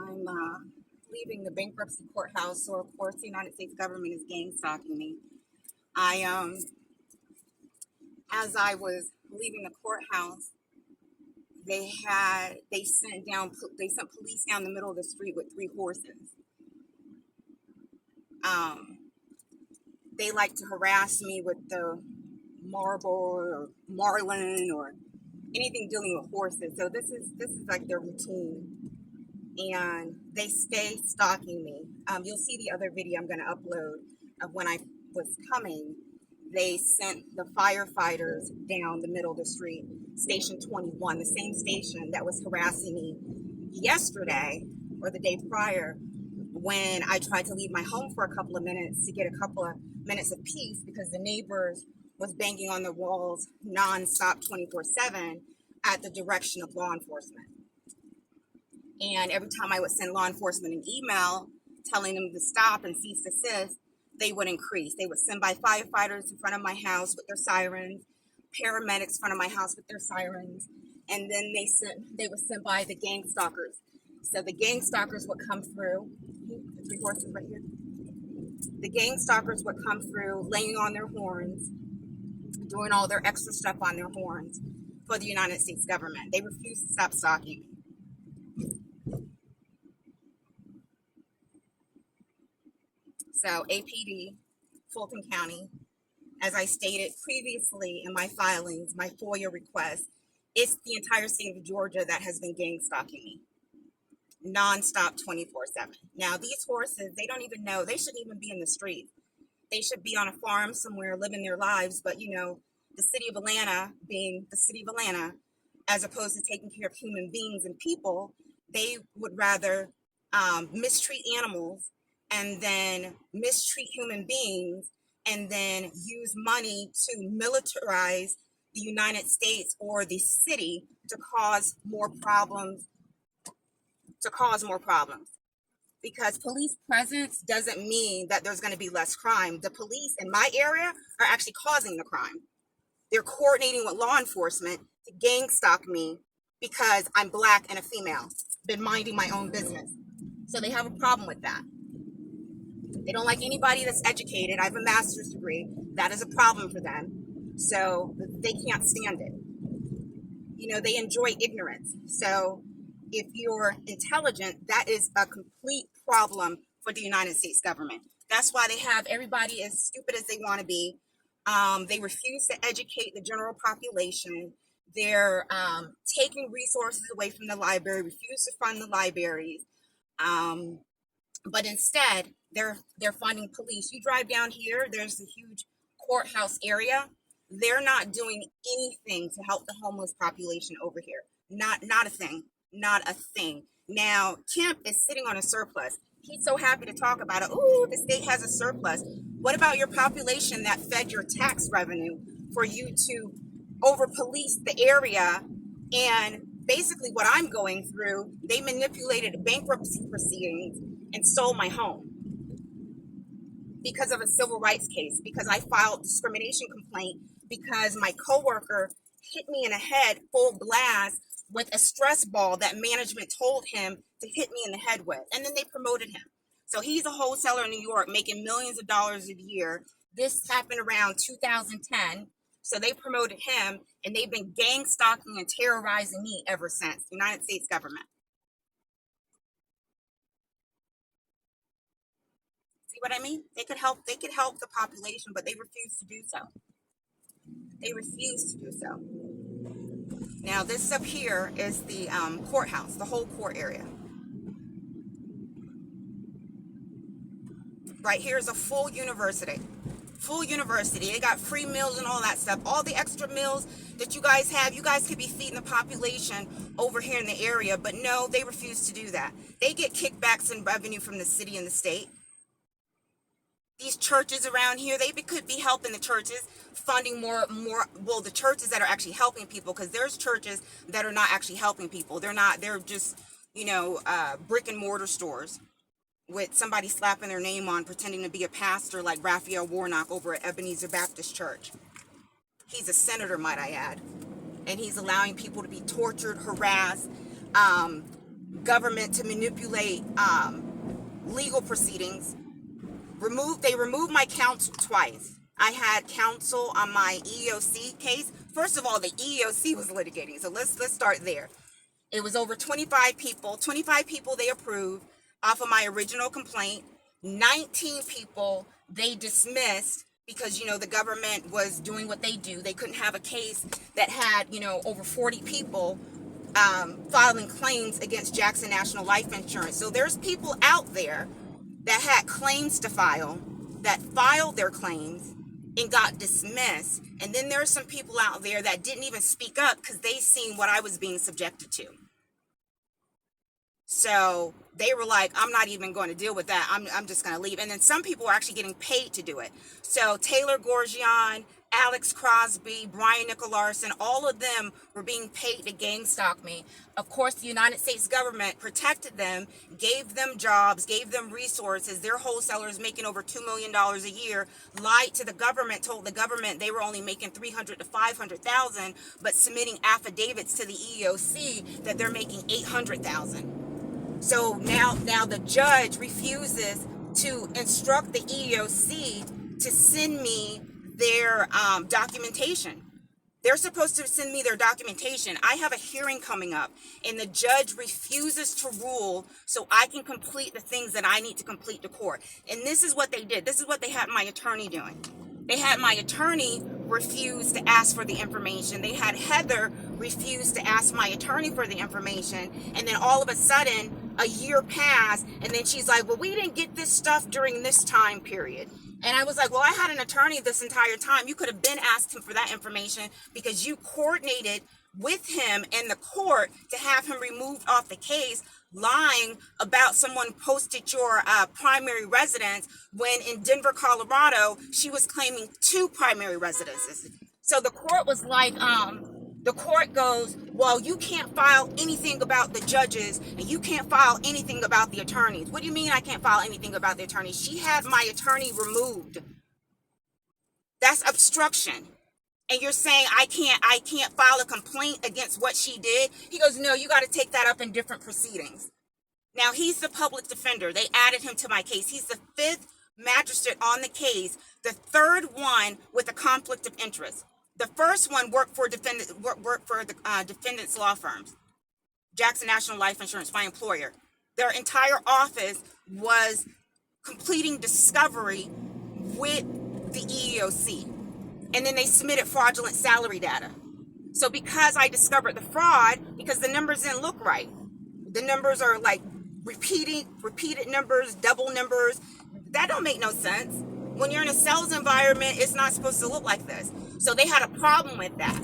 I'm leaving the bankruptcy courthouse, so of course the United States government is gang stalking me. I As I was leaving the courthouse, they sent police down the middle of the street with three horses. Um, they like to harass me with the marble or marlin or anything dealing with horses. So this is like their routine, and they stay stalking me. You'll see the other video I'm going to upload of when I was coming. They sent the firefighters down the middle of the street, station 21, the same station that was harassing me yesterday or the day prior when I tried to leave my home for a couple of minutes to get a couple of minutes of peace because the neighbors was banging on the walls nonstop 24/7 at the direction of law enforcement. And every time I would send law enforcement an email telling them to stop and cease desist, they would increase. They would send by firefighters in front of my house with their sirens, paramedics in front of my house with their sirens, and then they would send by the gang stalkers. So the gang stalkers would come through. The three horses right here. The gang stalkers would come through, laying on their horns, doing all their extra stuff on their horns for the United States government. They refuse to stop stalking me. So APD, Fulton County, as I stated previously in my filings, my FOIA request, it's the entire state of Georgia that has been gang stalking me nonstop 24/7. Now, these horses, they don't even know, they shouldn't even be in the street. They should be on a farm somewhere living their lives. But, the city of Atlanta being the city of Atlanta, as opposed to taking care of human beings and people, they would rather mistreat animals and then mistreat human beings and then use money to militarize the United States or the city to cause more problems, because police presence doesn't mean that there's going to be less crime. The police in my area are actually causing the crime. They're coordinating with law enforcement to gang stalk me because I'm black and a female, been minding my own business. So they have a problem with that. They don't like anybody that's educated. I have a master's degree. That is a problem for them. So they can't stand it. They enjoy ignorance. So if you're intelligent, that is a complete problem for the United States government. That's why they have everybody as stupid as they want to be. They refuse to educate the general population. They're taking resources away from the library, refuse to fund the libraries. But instead, they're funding police. You drive down here, there's a huge courthouse area. They're not doing anything to help the homeless population over here. Not a thing. Not a thing. Now, Kemp is sitting on a surplus. He's so happy to talk about it. Ooh, the state has a surplus. What about your population that fed your tax revenue for you to over police the area? And basically what I'm going through, they manipulated bankruptcy proceedings and stole my home because of a civil rights case, because I filed discrimination complaint because my coworker hit me in the head full blast with a stress ball that management told him to hit me in the head with. And then they promoted him. So he's a wholesaler in New York making millions of dollars a year. This happened around 2010. So they promoted him, and they've been gang stalking and terrorizing me ever since. The United States government. See what I mean? They could help the population, but they refuse to do so. They refuse to do so. Now, this up here is the courthouse, the whole court area. Right here is a full university. Full university. They got free meals and all that stuff. All the extra meals that you guys have, you guys could be feeding the population over here in the area. But no, they refuse to do that. They get kickbacks and revenue from the city and the state. These churches around here, they could be helping the churches, funding more, well, the churches that are actually helping people, because there's churches that are not actually helping people. They're just, brick and mortar stores with somebody slapping their name on, pretending to be a pastor like Raphael Warnock over at Ebenezer Baptist Church. He's a senator, might I add. And he's allowing people to be tortured, harassed, government to manipulate legal proceedings. They removed my counsel twice. I had counsel on my EEOC case. First of all, the EEOC was litigating, so let's start there. It was over 25 people. 25 people they approved off of my original complaint. 19 people they dismissed because, the government was doing what they do. They couldn't have a case that had, over 40 people filing claims against Jackson National Life Insurance. So there's people out there that had claims to file, that filed their claims and got dismissed. And then there's some people out there that didn't even speak up because they seen what I was being subjected to. So they were like, I'm not even going to deal with that. I'm just going to leave. And then some people are actually getting paid to do it. So Taylor Gorgian, Alex Crosby, Brian Nicolarson, all of them were being paid to gang stalk me. Of course, the United States government protected them, gave them jobs, gave them resources. Their wholesalers making over $2 million a year, lied to the government, told the government they were only making $300,000 to $500,000, but submitting affidavits to the EEOC that they're making $800,000. So now the judge refuses to instruct the EEOC to send me their documentation. They're supposed to send me their documentation. I have a hearing coming up, and the judge refuses to rule so I can complete the things that I need to complete to court. And this is what they did. This is what they had my attorney doing. They had my attorney refuse to ask for the information. They had Heather refuse to ask my attorney for the information. And then all of a sudden, a year passed, and then she's like, well, we didn't get this stuff during this time period. And I was like, well, I had an attorney this entire time. You could have been asked him for that information because you coordinated with him and the court to have him removed off the case, lying about someone posted your primary residence when in Denver, Colorado, she was claiming 2 primary residences. So the court was like, the court goes, well, you can't file anything about the judges and you can't file anything about the attorneys. What do you mean I can't file anything about the attorneys? She had my attorney removed. That's obstruction. And you're saying I can't file a complaint against what she did? He goes, no, you got to take that up in different proceedings. Now, he's the public defender. They added him to my case. He's the 5th magistrate on the case, the 3rd one with a conflict of interest. The first one worked for the defendant's law firms, Jackson National Life Insurance, my employer. Their entire office was completing discovery with the EEOC. And then they submitted fraudulent salary data. So because I discovered the fraud, because the numbers didn't look right, the numbers are like repeated numbers, double numbers, that don't make no sense. When you're in a sales environment, it's not supposed to look like this. So they had a problem with that.